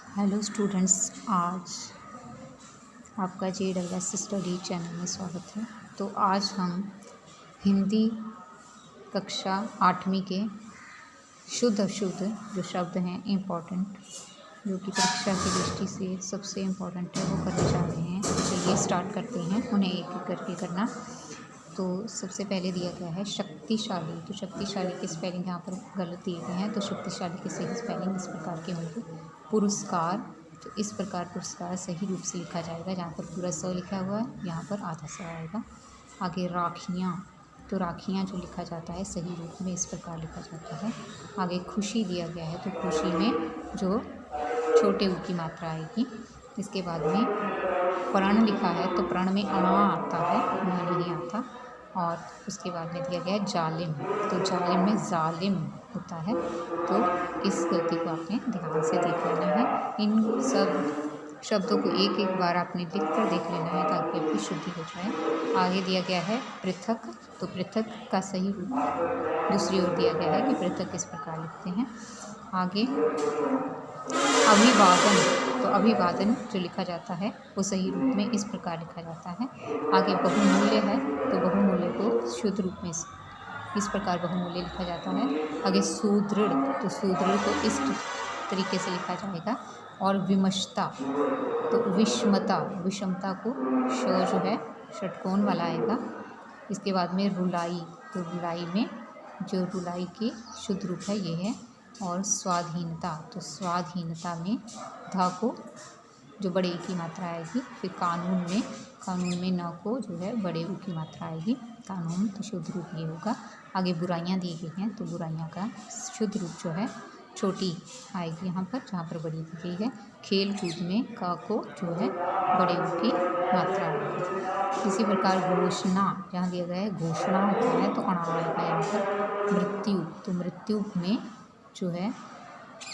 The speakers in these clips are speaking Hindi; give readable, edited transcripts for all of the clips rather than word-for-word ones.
हेलो स्टूडेंट्स, आज आपका JSS स्टडी चैनल में स्वागत है। तो आज हम हिंदी कक्षा 8वीं के शुद्ध अशुद्ध जो शब्द हैं इम्पॉर्टेंट, जो कि परीक्षा की दृष्टि से सबसे इम्पॉर्टेंट है, वो करने जा रहे हैं। तो चलिए स्टार्ट करते हैं उन्हें एक एक करके करना। तो सबसे पहले दिया गया है शक्तिशाली। तो शक्तिशाली के स्पेलिंग यहाँ पर गलत दिए गए हैं, तो शक्तिशाली के सही स्पेलिंग इस प्रकार के होंगे। पुरस्कार, तो इस प्रकार पुरस्कार सही रूप से लिखा जाएगा। जहाँ पर पूरा स लिखा हुआ है, यहाँ पर आधा स आएगा। आगे राखियाँ, तो राखियाँ जो लिखा जाता है सही रूप में इस प्रकार लिखा जाता है। आगे खुशी दिया गया है, तो खुशी में जो छोटे ऊ की मात्रा आएगी। इसके बाद में प्रण लिखा है, तो प्रण में अणा आता है, न नहीं आता। और उसके बाद में दिया गया है जालिम, तो जालिम में जालिम होता है। तो इस गलती को आपने ध्यान से देख लेना है। इन सब शब्दों को एक एक बार आपने लिख कर देख लेना है ताकि आपकी शुद्धि हो जाए। आगे दिया गया है पृथक, तो पृथक का सही रूप दूसरी ओर दिया गया है कि पृथक किस प्रकार लिखते हैं। आगे अभिवादन, तो अभिवादन जो लिखा जाता है वो सही रूप में इस प्रकार लिखा जाता है। आगे बहुमूल्य है, तो बहुमूल्य को शुद्ध रूप में इस प्रकार बहुमूल्य लिखा जाता है। आगे सुदृढ़, तो सुदृढ़ को इस तरीके से लिखा जाएगा। और विमषता, तो विषमता, विषमता को श जो है षटकोण वाला आएगा। इसके बाद में रुलाई, तो रुलाई में जो रुलाई की शुद्ध रूप है ये है। और स्वाधीनता, तो स्वाधीनता में धा को जो बड़े ई की मात्रा आएगी। फिर कानून में न को जो है बड़े ऊ की मात्रा आएगी। कानून, तो शुद्ध रूप ये होगा। आगे बुराइयां दी गई हैं, तो बुराइयां का शुद्ध रूप जो है छोटी आएगी यहाँ पर, जहाँ पर बड़ी दी गई है। खेल कूद में का को जो है बड़े ऊ की मात्रा आएगी। इसी प्रकार घोषणा, जहाँ दिया गया है घोषणा होता है, तो अणा आएगा यहाँ पर। मृत्यु, तो मृत्यु में जो है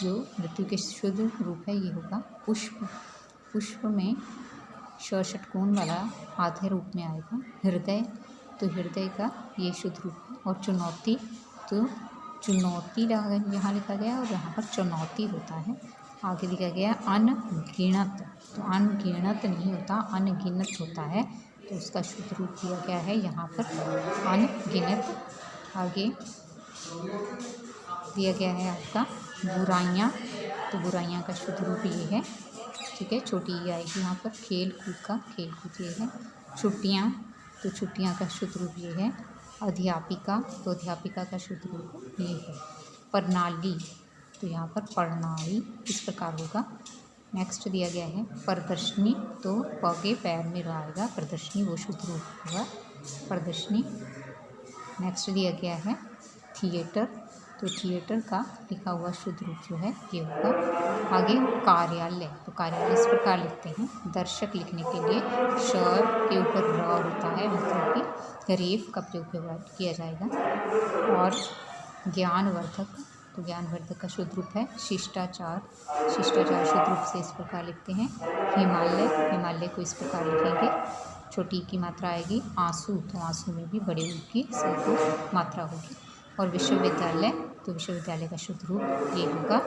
जो मृत्यु के शुद्ध रूप है ये होगा पुष्प। पुष्प में श षटकोण वाला आधे रूप में आएगा। हृदय, तो हृदय का ये शुद्ध रूप है। और चुनौती, तो चुनौती यहाँ लिखा गया और यहाँ पर चुनौती होता है। आगे लिखा गया अनगिनत, तो अनगिनत नहीं होता, अनगिनत होता है, तो उसका शुद्ध रूप दिया गया है यहाँ पर अनगिनत। आगे दिया गया है आपका बुराइयाँ, तो बुराइयाँ का शुद्ध रूप ये है, ठीक है, छोटी ई आएगी यहाँ पर। खेल कूद का खेल कूद ये है। छुट्टियाँ, तो छुट्टियाँ का शुद्ध रूप ये है। अध्यापिका, तो अध्यापिका का शुद्ध रूप ये है। प्रणाली, तो यहाँ पर प्रणाली इस प्रकार होगा। नेक्स्ट दिया गया है प्रदर्शनी, तो प के पैर में आएगा, प्रदर्शनी वो शुद्ध रूप होगा प्रदर्शनी। नेक्स्ट दिया गया है थिएटर, तो थिएटर का लिखा हुआ शुद्ध रूप जो है ये होगा। आगे कार्यालय, तो कार्यालय इस प्रकार लिखते हैं। दर्शक लिखने के लिए श के ऊपर र होता है, मतलब कि रेफ का प्रयोग किया जाएगा। और ज्ञानवर्धक, तो ज्ञानवर्धक का शुद्ध रूप है शिष्टाचार। शिष्टाचार शुद्ध रूप से इस प्रकार लिखते हैं। हिमालय, हिमालय को इस प्रकार लिखेंगे, छोटी की मात्रा आएगी। आंसू, तो आंसू में भी बड़े ऊ की सही मात्रा होगी। और विश्वविद्यालय, तो विश्वविद्यालय का शुद्ध रूप ये होगा।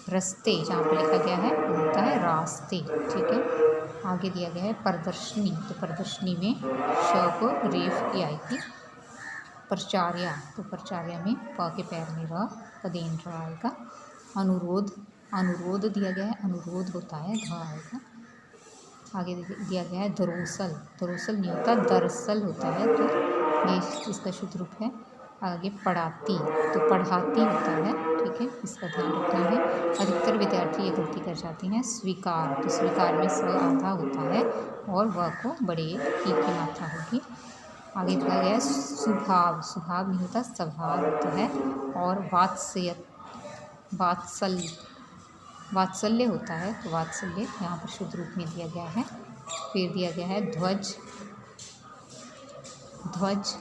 रस्ते, जहाँ पर लिखा गया है वो होता है रास्ते, ठीक है। आगे दिया गया है प्रदर्शनी, तो प्रदर्शनी में श को रेफ की आएगी। प्रचार्या, तो प्रचार्या में प के पैर में र, पदेन र आएगा। अनुरोध, अनुरोध दिया गया है, अनुरोध होता है ध आएगा। आगे दिया गया है दरअसल, दरअसल नहीं होता दरअसल होता है, तो ये इसका शुद्ध रूप है। आगे पढ़ाती, तो पढ़ाती होता है, ठीक है, इसका ध्यान रखना है। अधिकतर विद्यार्थी ये गलती कर जाते हैं। स्वीकार, तो स्वीकार में स आधा होता है और व को बड़े ई की मात्रा होगी। आगे दिया गया है स्वभाव, स्वभाव नहीं होता स्वभाव होता है। और वात्सल्य, वात्सल्य होता है, तो वात्सल्य यहाँ पर शुद्ध रूप में दिया गया है। फिर दिया गया है ध्वज, ध्वज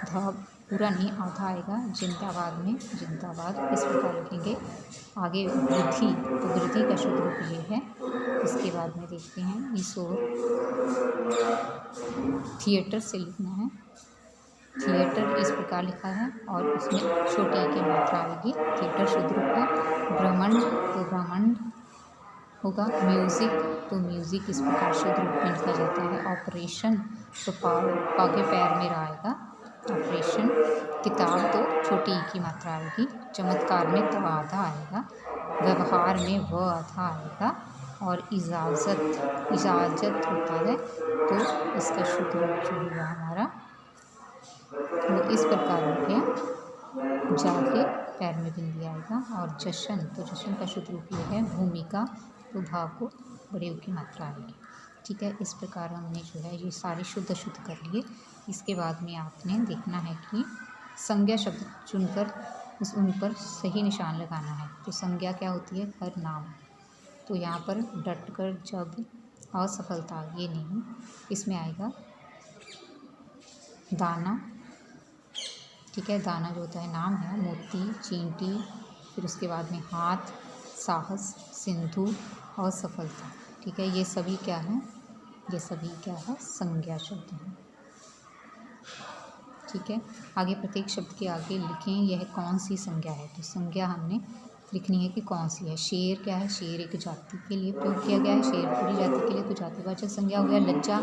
ध पूरा नहीं आधा आएगा। जिंदाबाद में जिंदाबाद इस प्रकार लिखेंगे। आगे वृद्धि, तो वृद्धि का शुद्ध रूप ये है। इसके बाद में देखते हैं ईश्वर, थिएटर से लिखना है। थिएटर इस प्रकार लिखा है और उसमें छोटी की मात्रा आएगी। थिएटर शुद्ध रूप है। ब्रह्मांड, तो ब्रह्मांड होगा। म्यूज़िक, तो म्यूज़िक इस प्रकार शुद्ध रूप में लिखा जाता है। ऑपरेशन, तो पा के पैर में रा आएगा, ऑपरेशन। किताब, तो छोटी ई की मात्रा आएगी। चमत्कार में त आधा आएगा। व्यवहार में व आधा आएगा। और इजाज़त होता है, तो इसका शुद्ध रूप जो हुआ हमारा वो इस प्रकार हो गया। जाके पैर में बिंदी आएगा। और जश्न, तो जश्न का शुद्ध रूप ये है। भूमिका, तो भाव को बड़े ऊ की मात्रा आएगी। ठीक है, इस प्रकार हमने जो है ये सारे शुद्ध कर लिए। इसके बाद में आपने देखना है कि संज्ञा शब्द चुनकर उन पर सही निशान लगाना है। तो संज्ञा क्या होती है? हर नाम। तो यहाँ पर डट कर जब असफलता, ये नहीं, इसमें आएगा दाना। ठीक है, दाना जो होता है नाम है। मोती, चींटी, फिर उसके बाद में हाथ, साहस, सिंधु, असफलता। ठीक है, ये सभी क्या है? ये सभी क्या है? संज्ञा शब्द हैं। ठीक है, आगे प्रत्येक शब्द के आगे लिखें यह कौन सी संज्ञा है। तो संज्ञा हमने लिखनी है कि कौन सी है। शेर क्या है? शेर एक जाति के लिए प्रयोग किया गया है। शेर पूरी जाति के लिए, तो जातिवाचक संज्ञा हो गया। लज्जा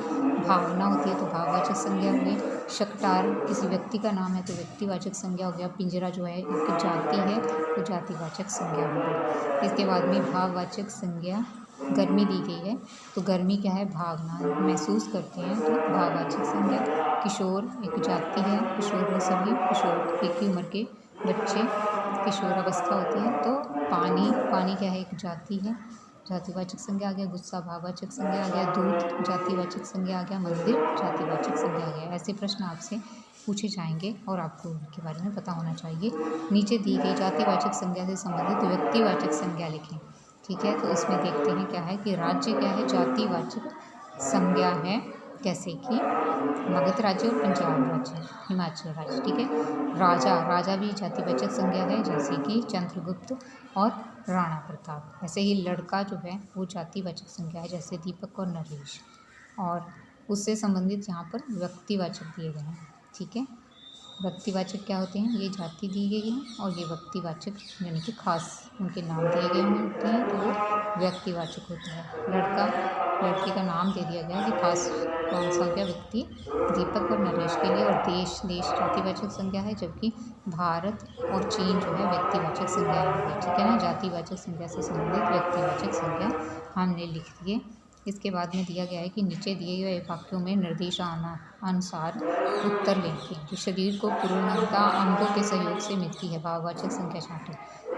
भावना होती है, तो भाववाचक संज्ञा हो गई। शकटार किसी व्यक्ति का नाम है, तो व्यक्तिवाचक संज्ञा हो गया। पिंजरा जो है एक जाति है, तो जातिवाचक संज्ञा हो गई। इसके बाद में भाववाचक संज्ञा, गर्मी दी गई है, तो गर्मी क्या है? भावना, महसूस करते हैं, तो भाववाचक संज्ञा। किशोर एक जाति है, किशोर वो सभी किशोर एक ही उम्र के बच्चे, किशोर अवस्था होती है। तो पानी क्या है? एक जाति है, जातिवाचक संज्ञा आ गया। गुस्सा भाववाचक संज्ञा आ गया। दूध जातिवाचक संज्ञा आ गया। मंदिर जातिवाचक संज्ञा आ गया। ऐसे प्रश्न आपसे पूछे जाएंगे और आपको उनके बारे में पता होना चाहिए। नीचे दी गई जातिवाचक संज्ञा से संबंधित व्यक्तिवाचक संज्ञा लिखें। ठीक है, तो इसमें देखते हैं क्या है कि राज्य क्या है? जातिवाचक संज्ञा है, जैसे कि मगध राज्य और पंजाब राज्य, हिमाचल राज्य। ठीक है, राजा भी जातिवाचक संज्ञा है, जैसे कि चंद्रगुप्त और राणा प्रताप। ऐसे ही लड़का जो है वो जातिवाचक संज्ञा है, जैसे दीपक और नरेश। और उससे संबंधित यहाँ पर व्यक्तिवाचक दिए गए हैं। ठीक है, व्यक्तिवाचक क्या होते हैं? ये जाति दी गई है और ये व्यक्तिवाचक यानी कि खास उनके नाम दिए गए होते हैं, तो वो व्यक्तिवाचक होता है। लड़के का नाम दे दिया गया कि खास कौन सा हो गया? व्यक्ति, दीपक और नरेश के लिए। और देश जातिवाचक संज्ञा है, जबकि भारत और चीन जो है व्यक्तिवाचक संज्ञा है। ठीक है ना, जातिवाचक संज्ञा से संबंधित व्यक्तिवाचक संज्ञा हमने लिख दिए। इसके बाद में दिया गया है कि नीचे दिए गए वाक्यों में निर्देशानुसार उत्तर लिखें। जो शरीर को पूर्णतः अंगों के सहयोग से मिलती है, भाववाचक संज्ञा छांटे।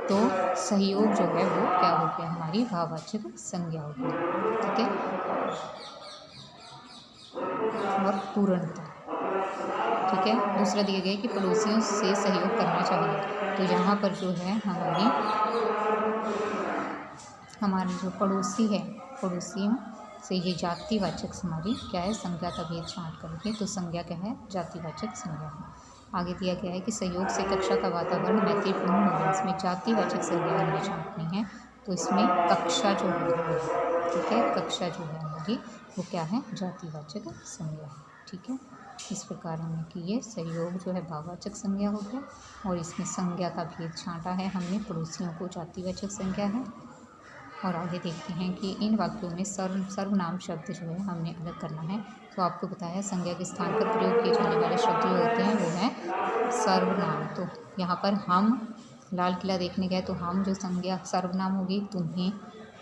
तो सहयोग जो है वो क्या हो गया? हमारी भाववाचक संज्ञा हो गई। ठीक है, और पूर्णता। ठीक है, दूसरा दिया गया है कि पड़ोसियों से सहयोग करना चाहिए। तो यहाँ पर जो है हमारे जो पड़ोसी है, पड़ोसियों से ये जातिवाचक हमारी क्या है? संज्ञा का भेद छांट करके, तो संज्ञा क्या है? जातिवाचक संज्ञा है। आगे दिया गया है कि सहयोग से कक्षा का वातावरण मैत्रीपूर्ण होगा। इसमें जातिवाचक संज्ञा हमने छांटनी है, तो इसमें कक्षा जो है, ठीक है, कक्षा जो है हमारी वो क्या है? जातिवाचक संज्ञा है। ठीक है, इस प्रकार हमने की ये सहयोग जो है भाववाचक संज्ञा हो गया, और इसमें संज्ञा का भेद छांटा है हमने। पड़ोसियों को जातिवाचक संज्ञा है। और आगे देखते हैं कि इन वाक्यों में सर्वनाम शब्द जो है हमने अलग करना है। तो आपको पता है संज्ञा के स्थान पर प्रयोग किए जाने वाले शब्द जो होते हैं वो है सर्वनाम। तो यहाँ पर हम लाल किला देखने गए, तो हम जो संज्ञा सर्वनाम होगी, तुम्हें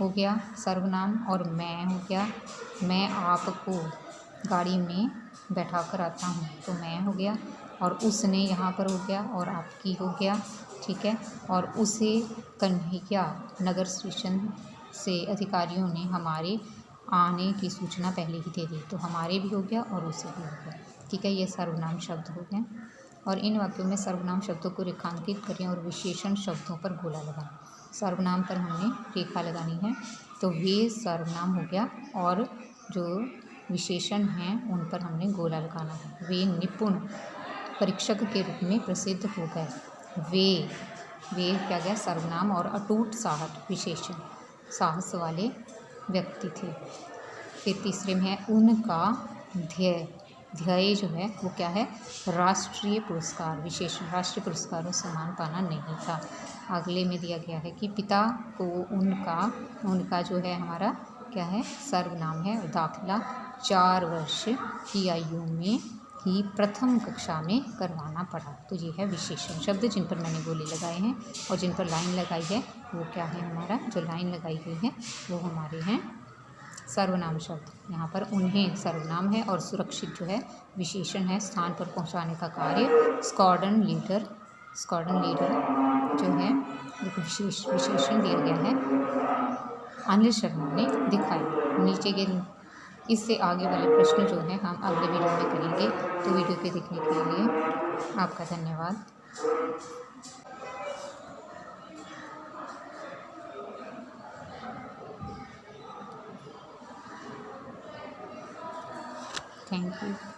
हो गया सर्वनाम, और मैं हो गया, मैं आपको गाड़ी में बैठा कर आता हूँ, तो मैं हो गया। और उसने यहाँ पर हो गया, और आपकी हो गया। ठीक है, और उसे कन्हैया नगर स्टेशन से अधिकारियों ने हमारे आने की सूचना पहले ही दे दी, तो हमारे भी हो गया और उसे भी हो गया। ठीक है, ये सर्वनाम शब्द हो गए। और इन वाक्यों में सर्वनाम शब्दों को रेखांकित करें और विशेषण शब्दों पर गोला लगाएं। सर्वनाम पर हमने रेखा लगानी है, तो वे सर्वनाम हो गया, और जो विशेषण हैं उन पर हमने गोला लगाना है। वे निपुण परीक्षक के रूप में प्रसिद्ध हो गए। वे क्या गया? सर्वनाम। और अटूट साहस विशेषण, साहस वाले व्यक्ति थे। फिर तीसरे में है उनका ध्येय जो है वो क्या है? राष्ट्रीय पुरस्कार, विशेषण राष्ट्रीय पुरस्कारों से सम्मान पाना नहीं था। अगले में दिया गया है कि पिता को उनका जो है हमारा क्या है, सर्वनाम है, और दाखिला 4 वर्ष की आयु में ही प्रथम कक्षा में करवाना पड़ा। तो ये है विशेषण शब्द जिन पर मैंने गोले लगाए हैं, और जिन पर लाइन लगाई है वो क्या है, हमारा जो लाइन लगाई गई है वो हमारे हैं सर्वनाम शब्द। यहाँ पर उन्हें सर्वनाम है और सुरक्षित जो है विशेषण है, स्थान पर पहुँचाने का कार्य स्क्वाड्रन लीडर जो है एक विशेषण दिया गया है, अनिल शर्मा ने दिखाया। नीचे के इससे आगे वाले प्रश्न जो हैं हम अगले वीडियो में करेंगे। तो वीडियो के देखने के लिए आपका धन्यवाद। Thank you.